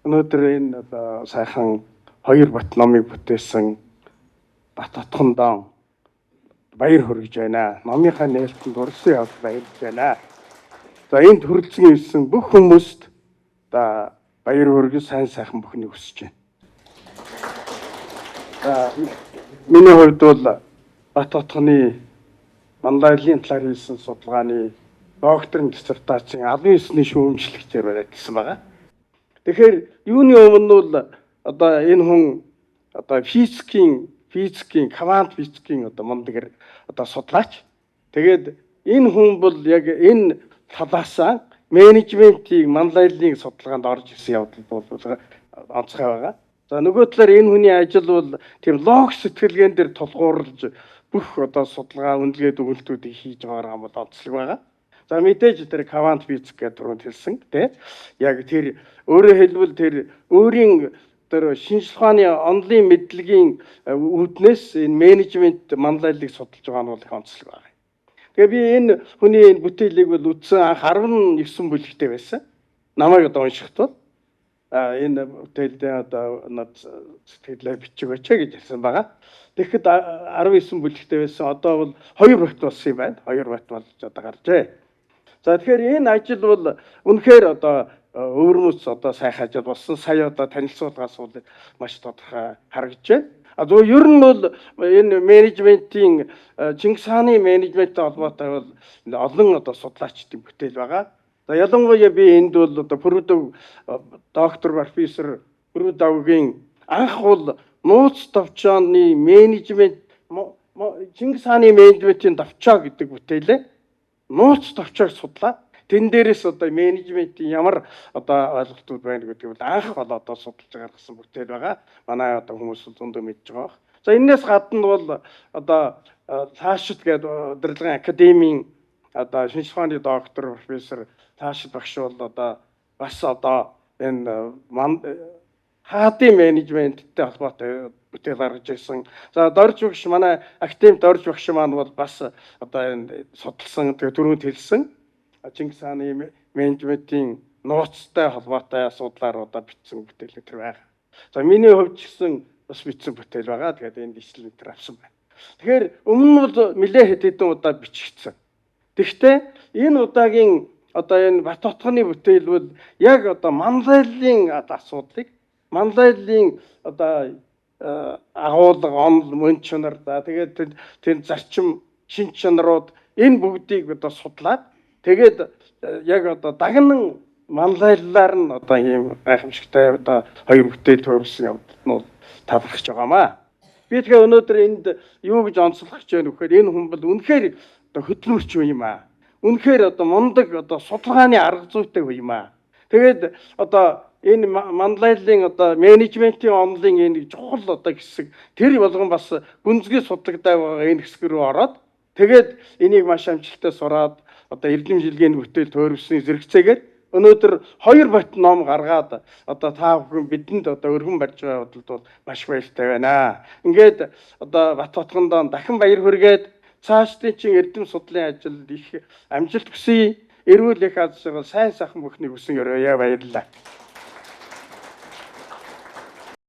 Өнөөдөр энэ одоо сайхан хоёр бат номыг бүтээсэн Бат Отгондоо баяр хүргэж байна. Номынхаа нээлтэнд урьсан явдал баярлж байна. За энд хүрэлцэн ирсэн бүх хүмүүст одоо баяр хүргэж сайн сайхан бүхнийг хүсэж байна. За миний хувьд бол Бат Отгоны Манлайлалын талаар хийсэн судалгааны докторийн диссертацийн 19-ний шүүмжлэгчээр баригдсан байгаа. Тэгэхээр юуны өмнө бол одоо энэ хүн одоо физикийн квант физикийн одоо мундаг одоо судлаач. Тэгээд энэ хүн бол яг энэ талаасаа менежментийн манлайллын судалгаанд орж ирсэн явдал бол онцгой байгаа. За нөгөө талаар энэ хүний ажил бол тийм логик сэтгэлгээн дээр тулгуурлаж бүх одоо судалгаа үнэлгээ дүгнэлтүүдийг хийж байгаа юм бол онцлог байгаа. За мэдээж тэр квант физик гэдэг түрүүнд хэлсэн тий. Яг тэр өөрөөр хэлбэл тэр өөрийн тэр шинжлэх ухааны онлын мэдлэгийн үүднээс энэ менежмент манлайллыг судалж байгаа нь бол их онцлог байна. Тэгээ би энэ хүний энэ бүтээлийг бол үтсэн анх 19 бүлэгтэй байсан. Намайг одоо уншихт бол энэ бүтээлдээ одоо над сэтгэлээ бичих өчөө гэж хэлсэн байгаа. Тэгэхэд 19 бүлэгтэй байсан. Одоо бол 2 бат болсон юм байна. 2 бат болж одоо гарчээ. За тэгэхээр энэ ажил бол үнэхээр одоо өвөрмөц одоо сайхан ажил болсон. Сая одоо танилцуулгаас бол маш тодорхой харагдж байна. А зөв ер нь бол энэ менежментийн Чингис хааны менежменттэй холбоотой бол олон одоо судлаачдын бүтээл байгаа. За ялангуяа би энд бол одоо Пүрүдөв доктор профессор Пүрүдовгийн анх бол нууц товчооны менежмент Чингис хааны менежментийн давчаа гэдэг бүтээлээ нууц товчоог судлаа. Тэн дээрээс одоо менежментийн ямар одоо ойлголтууд байна гэдэг нь анх бол одоо судалж гаргасан бүтээл байгаа. Манай одоо хүмүүс зөндөө мэдж байгаа. За энэс гадна бол одоо цаашид гэдэг удирдлагын академийн одоо шинжлэх ухааны доктор профессор цаашид багш бол одоо бас одоо энэ хаадын менежменттэй холбоотой бүтээл гаргаж ирсэн. За дорж багш манай академид дорж багш маань бол бас одоо энэ судалсан тэгээ түрүүнд хэлсэн Чингис хааны менежментийн нууцтай холбоотой асуудлаар одоо бичсэн бүтээл төр байгаа. За миний хувьд ч гэсэн бас бичсэн бүтээл байгаа. Тэгээд энэ дичлэл төр авсан байна. Тэгэхээр өмнө нь бол нэлээд хэд хэдэн удаа бичигдсэн. Тэгэхдээ энэ удаагийн одоо энэ Бат Отгоны бүтээл бол яг одоо манлайллын асуудлыг манлайллын одоо агуулга онол мөн чанар за тэгээд тэр зарчим шин чанарууд энэ бүгдийг одоо судлаад тэгээд яг одоо дагнан манлайллаар нь одоо ийм гайхамшигтай одоо хоёр бүтээл төрүүлсэн явдал нь бол талархаж байгаамаа. Би тэгэхээр өнөөдөр энд юу гэж онцлох гэж байна вэ гэхээр энэ хүн бол үнэхээр одоо хөдөлмөрч юм аа. Үнэхээр одоо мундаг одоо судалгааны арга зүйтэй юм аа. Тэгээд одоо энэ манлайллын одоо менежментийн онлын энэ чухал одоо хэсэг тэр болгон бас гүнзгий судалгадаа байгаа энэ хэсэг рүү ороод тэгээд энийг маш амжилттай сураад одоо эрдэм жилгийн бүтээл төрөвсний зэрэгцээгээр өнөөдөр 2 бат ном гаргаад одоо та бүхэн бидэнд одоо өргөн барьж байгаа бодлоо бол маш баяртай байна. Ингээд одоо Бат Отгондоо дахин баяр хүргээд цаашдын чинь эрдэм судлалын ажил их амжилт хүсье. Эрүүл их аз жаргал сайн сайхан бүхнийг хүсэн өрөөе баярлалаа.